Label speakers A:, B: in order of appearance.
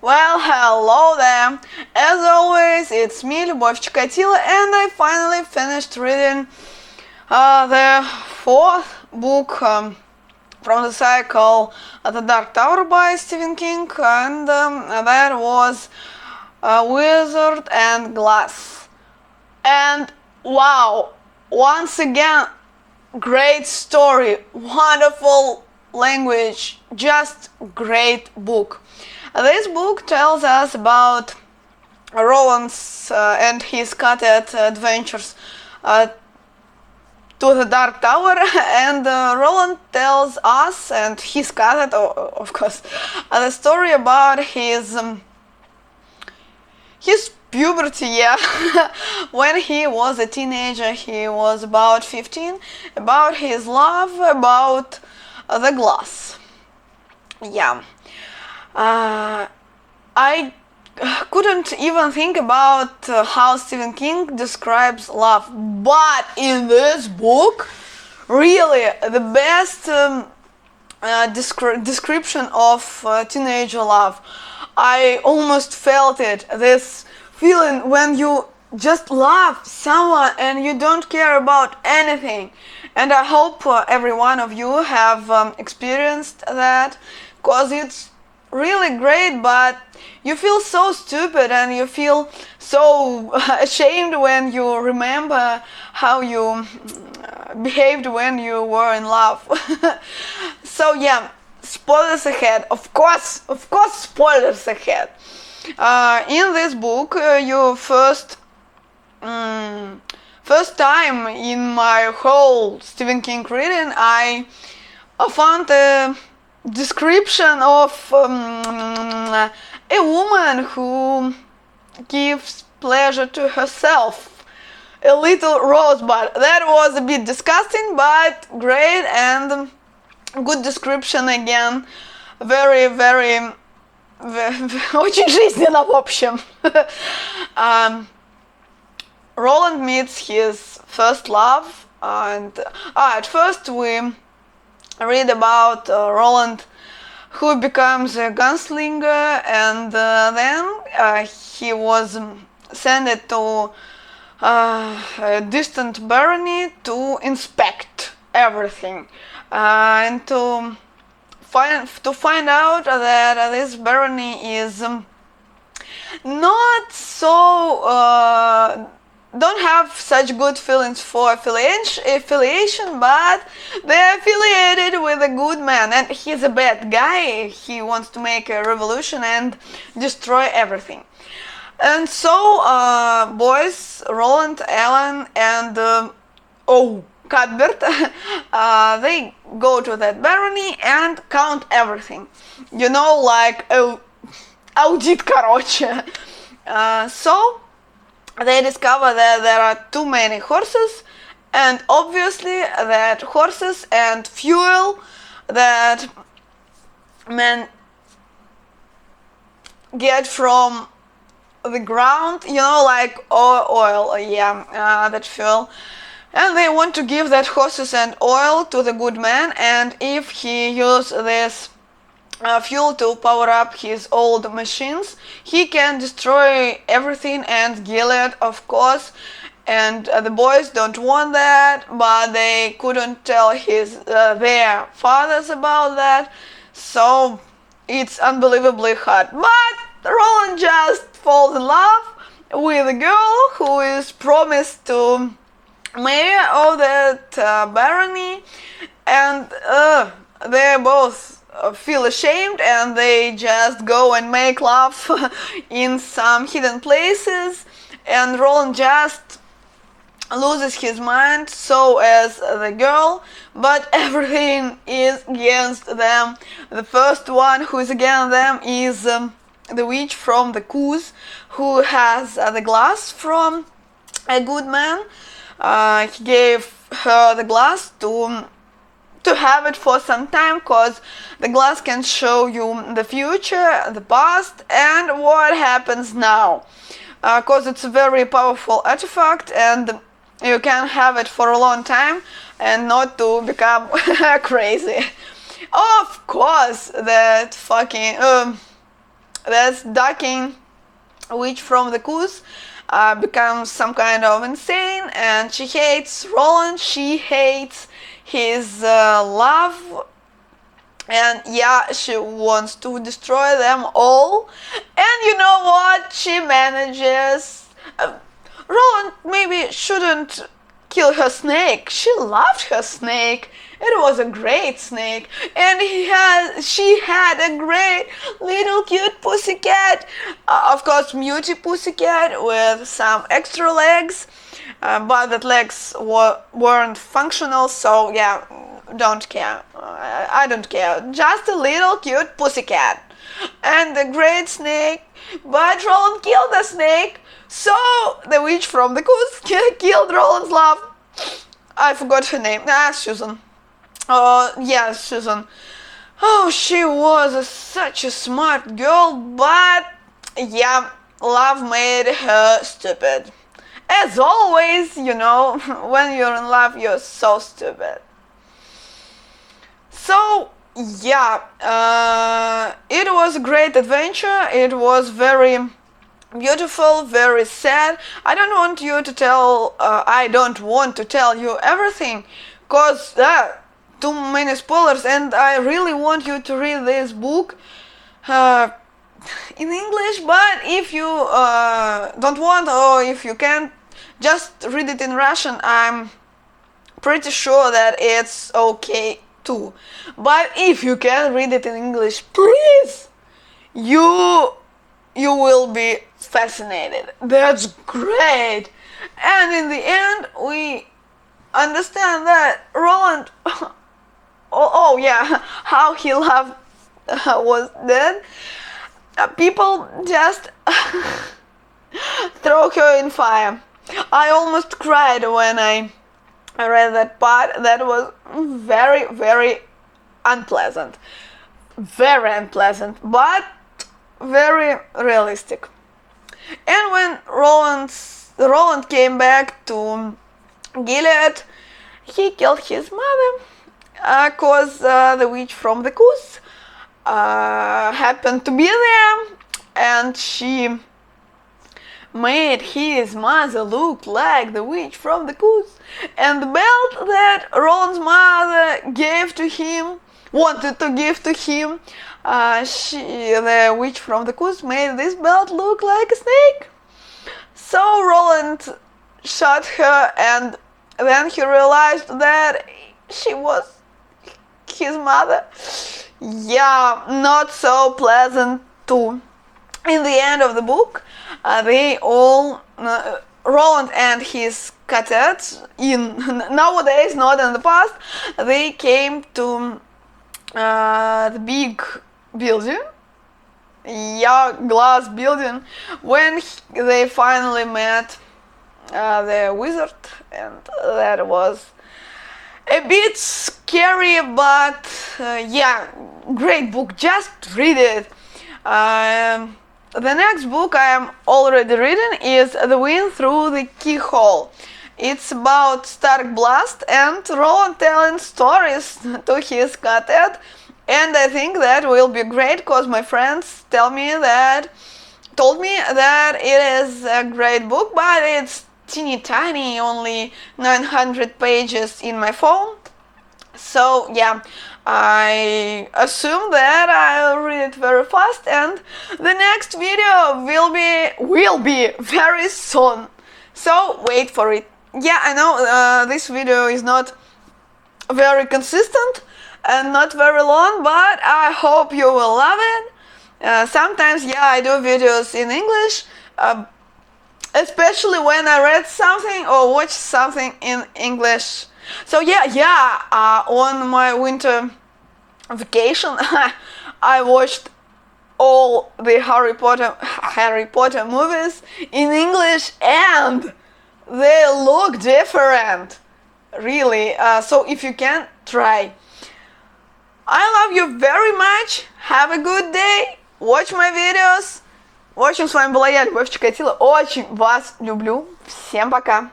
A: Well, hello there. As always, it's me, Любовь Чикатило, and I finally finished reading the fourth book from the cycle The Dark Tower by Stephen King, and that was Wizard and Glass. And wow, once again, great story, wonderful language, just great book. This book tells us about Roland's and his scattered adventures to the Dark Tower, and Roland tells us, and he scattered, of course, the story about his puberty, yeah. When he was a teenager, he was about 15, about his love, about the glass. Yeah. I couldn't even think about how Stephen King describes love, but in this book, really the best description of teenager love. I almost felt it, this feeling when you just love someone and you don't care about anything. And I hope every one of you have experienced that, because it's really great, but you feel so stupid and you feel so ashamed when you remember how you behaved when you were in love. So yeah, spoilers ahead. Of course, spoilers ahead. In this book, you first time in my whole Stephen King reading, I found a description of a woman who gives pleasure to herself, a little rosebud. That was a bit disgusting, but great and good description again. Very, very, очень жизненно, в общем. Roland meets his first love, and at first we read about Roland, who becomes a gunslinger, and then he was sent to a distant barony to inspect everything, and to find out that this barony is not so don't have such good feelings for affiliation, but they're affiliated with a good man, and he's a bad guy. He wants to make a revolution and destroy everything. And so boys, Roland, Ellen, and Cuthbert, they go to that barony and count everything. You know, like audit, короче. So they discover that there are too many horses, and obviously that horses and fuel that men get from the ground, you know, like oil, yeah, that fuel. And they want to give that horses and oil to the good man, and if he uses this fuel to power up his old machines, he can destroy everything and Gilead, of course. And the boys don't want that, but they couldn't tell their fathers about that, so it's unbelievably hard. But Roland just falls in love with a girl who is promised to mayor of that barony, and they both feel ashamed, and they just go and make love in some hidden places, and Roland just loses his mind, so as the girl, but everything is against them. The first one who is against them is the witch from the Coos, who has the glass from a good man. He gave her the glass to have it for some time, because the glass can show you the future, the past, and what happens now, because it's a very powerful artifact, and you can have it for a long time and not to become crazy. Of course, that fucking That's ducking witch from the Coos becomes some kind of insane, and she hates Roland. She hates his love, and yeah, she wants to destroy them all. And you know what? She manages. Roland maybe shouldn't kill her snake. She loved her snake. It was a great snake, and she had a great little cute pussycat. Of course, muty pussycat with some extra legs, but that legs weren't functional. So yeah, don't care. I don't care. Just a little cute pussycat and a great snake. But Roland killed the snake, so the witch from the Coos killed Roland's love. I forgot her name. Susan. Yeah, Susan. Oh, she was such a smart girl, but yeah, love made her stupid. As always, you know, when you're in love, you're so stupid. So, yeah, it was a great adventure. It was very beautiful, very sad. I don't want to tell you everything, cause too many spoilers, and I really want you to read this book in English. But if you don't want, or if you can't, just read it in Russian. I'm pretty sure that it's okay too. But if you can read it in English, please, you will be fascinated. That's great. And in the end, we understand that Roland oh yeah, how he loved was dead. People just throw her in fire. I almost cried when I read that part. That was very, very unpleasant. Very unpleasant, but very realistic. And when Roland came back to Gilead, he killed his mother, cause the witch from the Coos happened to be there, and she made his mother look like the witch from the Coos. And the belt that Roland's mother wanted to give to him, the witch from the Coos made this belt look like a snake. So Roland shot her, and then he realized that she was his mother. Yeah, not so pleasant too. In the end of the book, they all, Roland and his quartet, nowadays, not in the past, they came to the big building, yeah, glass building, when they finally met the wizard, and that was a bit scary, but yeah, great book. Just read it. The next book I am already reading is The Wind Through the Keyhole. It's about Stark Blast and Roland telling stories to his quartet, and I think that will be great because my friends told me that it is a great book, but it's teeny tiny, only 900 pages in my phone. So yeah, I assume that I'll read it very fast, and the next video will be very soon. So wait for it. Yeah, I know this video is not very consistent and not very long, but I hope you will love it. Sometimes, yeah, I do videos in English, especially when I read something or watch something in English. So yeah, on my winter vacation, I watched all the Harry Potter movies in English, and they look different, really. So if you can, try. I love you very much. Have a good day. Watch my videos. В общем, с вами была я, Любовь Чикатило. Очень вас люблю. Всем пока.